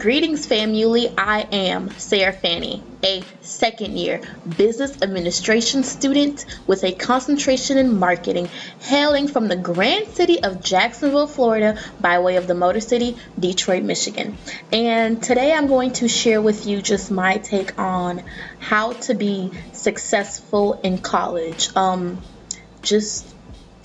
Greetings, family. I am Sarah Fanny, a second year business administration student with a concentration in marketing, hailing from the grand city of Jacksonville, Florida, by way of the Motor City, Detroit, Michigan. And today I'm going to share with you just my take on how to be successful in college. Just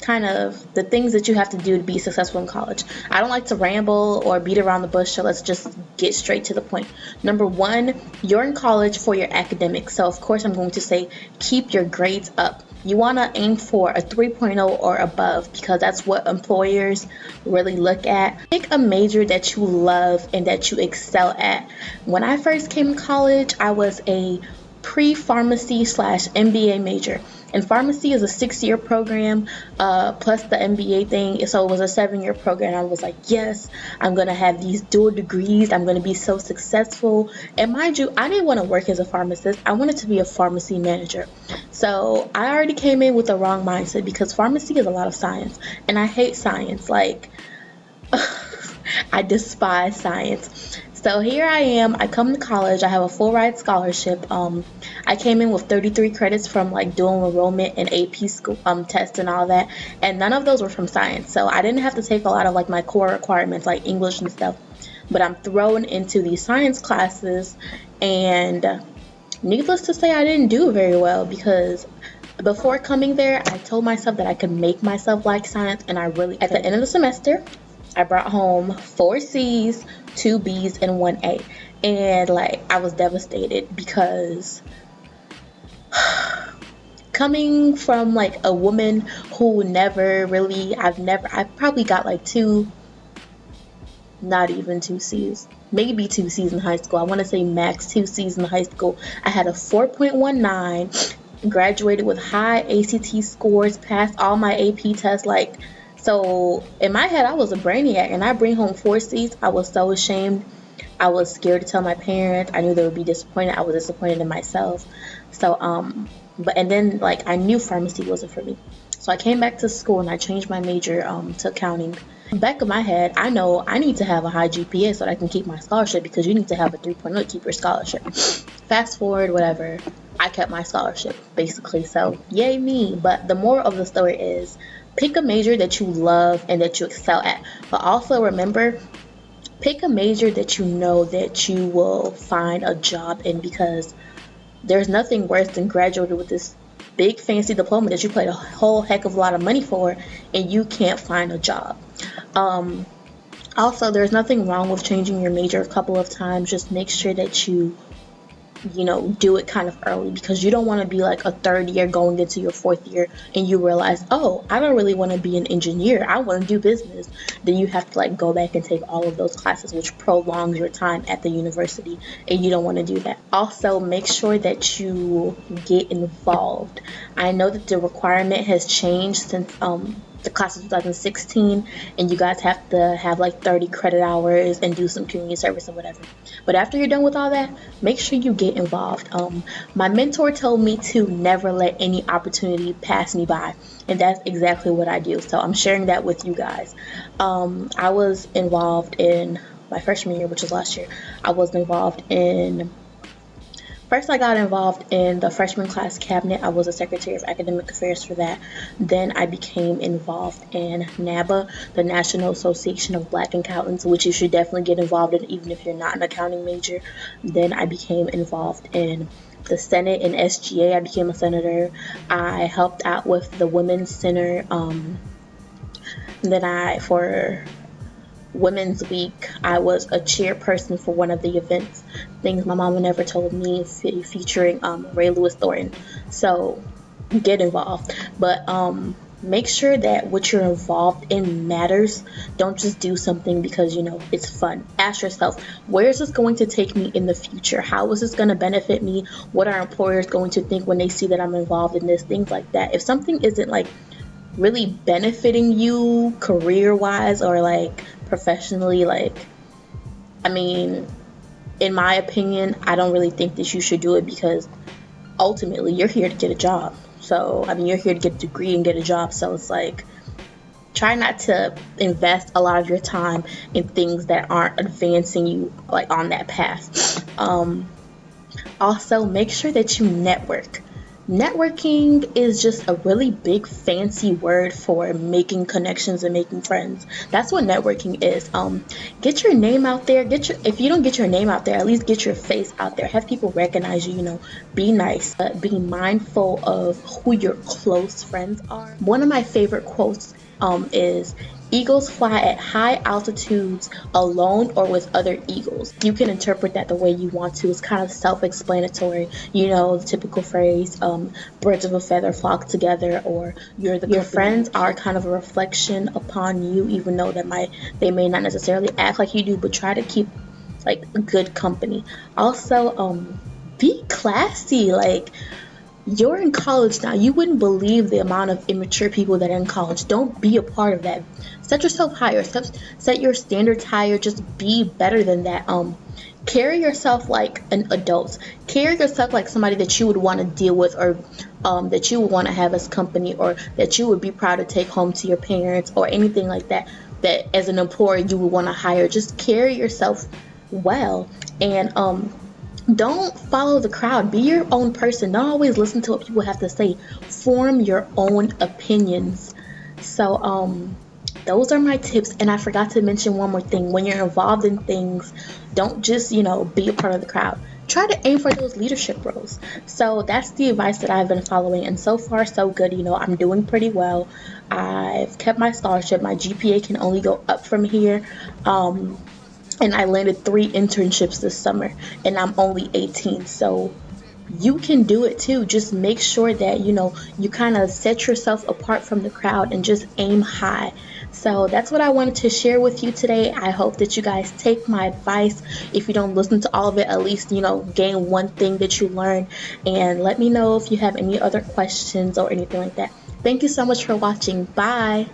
kind of the things that you have to do to be successful in college. I don't like to ramble or beat around the bush, so let's just get straight to the point. Number one, you're in college for your academics. So of course I'm going to say keep your grades up. You want to aim for a 3.0 or above because that's what employers really look at. Pick a major that you love and that you excel at. When I first came to college, I was a pre-pharmacy / MBA major. And pharmacy is a 6-year program plus the MBA thing. So it was a 7-year program. I was like, yes, I'm going to have these dual degrees. I'm going to be so successful. And mind you, I didn't want to work as a pharmacist. I wanted to be a pharmacy manager. So I already came in with the wrong mindset because pharmacy is a lot of science. And I hate science. Like, I despise science. So here I am. I come to college. I have a full ride scholarship. I came in with 33 credits from like dual enrollment and AP school tests and all that, and none of those were from science. So I didn't have to take a lot of like my core requirements like English and stuff. But I'm thrown into these science classes, and needless to say, I didn't do very well because before coming there, I told myself that I could make myself like science, and I really. At the end of the semester, I brought home 4 C's, 2 B's, and 1 A. And like I was devastated because coming from like a woman who I probably got like 2, not even 2 C's, maybe 2 C's in high school. I want to say max 2 C's in high school. I had a 4.19, graduated with high ACT scores, passed all my AP tests, like. So in my head, I was a brainiac, and I bring home 4 C's. I was so ashamed. I was scared to tell my parents. I knew they would be disappointed. I was disappointed in myself. So, and then like I knew pharmacy wasn't for me. So I came back to school and I changed my major to accounting. Back of my head, I know I need to have a high GPA so that I can keep my scholarship because you need to have a 3.0 to keep your scholarship. Fast forward, whatever. I kept my scholarship basically. So yay me. But the moral of the story is, pick a major that you love and that you excel at. But also remember, pick a major that you know that you will find a job in, because there's nothing worse than graduating with this big fancy diploma that you paid a whole heck of a lot of money for and you can't find a job. Also, there's nothing wrong with changing your major a couple of times. Just make sure that you do it kind of early, because you don't want to be like a 3rd year going into your 4th year and you realize, oh, I don't really want to be an engineer. I want to do business. Then you have to like go back and take all of those classes, which prolongs your time at the university, and you don't want to do that. Also, make sure that you get involved. I know that the requirement has changed since the class of 2016, and you guys have to have like 30 credit hours and do some community service or whatever. But after you're done with all that, make sure you get involved. My mentor told me to never let any opportunity pass me by, and that's exactly what I do. So I'm sharing that with you guys. I was involved in my freshman year, which was last year. First, I got involved in the freshman class cabinet. I was a secretary of academic affairs for that. Then I became involved in NABA, the National Association of Black Accountants, which you should definitely get involved in even if you're not an accounting major. Then I became involved in the Senate and SGA. I became a senator. I helped out with the Women's Center. For Women's Week, I was a chairperson for one of the events, things my mama never told me, featuring Ray Lewis Thornton. So get involved, but make sure that what you're involved in matters. Don't just do something because it's fun. Ask yourself, where is this going to take me in the future? How is this going to benefit me? What are employers going to think when they see that I'm involved in this? Things like that. If something isn't like really benefiting you career-wise or like professionally, in my opinion, I don't really think that you should do it, because ultimately you're here to get a job. So you're here to get a degree and get a job. So it's like, try not to invest a lot of your time in things that aren't advancing you like on that path. Also, make sure that you network. Networking is just a really big fancy word for making connections and making friends. That's what networking is. Get your name out there. If you don't get your name out there, at least get your face out there. Have people recognize you. Be nice. Be mindful of who your close friends are. One of my favorite quotes is, "Eagles fly at high altitudes alone or with other eagles." You can interpret that the way you want to. It's kind of self-explanatory. The typical phrase, birds of a feather flock together, or your friends are kind of a reflection upon you, even though they may not necessarily act like you do, but try to keep like good company. Also, be classy. Like, you're in college now. You wouldn't believe the amount of immature people that are in college. Don't be a part of that. Set yourself higher. Set your standards higher. Just be better than that. Carry yourself like an adult. Carry yourself like somebody that you would want to deal with, or that you would want to have as company, or that you would be proud to take home to your parents, or anything like that. That as an employer you would want to hire. Just carry yourself well, and don't follow the crowd. Be your own person. Don't always listen to what people have to say. Form your own opinions. So those are my tips. And I forgot to mention one more thing. When you're involved in things, don't just be a part of the crowd. Try to aim for those leadership roles. So that's the advice that I've been following, and so far so good. I'm doing pretty well. I've kept my scholarship. My GPA can only go up from here. And I landed 3 internships this summer, and I'm only 18. So you can do it too. Just make sure that, you kind of set yourself apart from the crowd and just aim high. So that's what I wanted to share with you today. I hope that you guys take my advice. If you don't listen to all of it, at least, gain one thing that you learned. And let me know if you have any other questions or anything like that. Thank you so much for watching. Bye.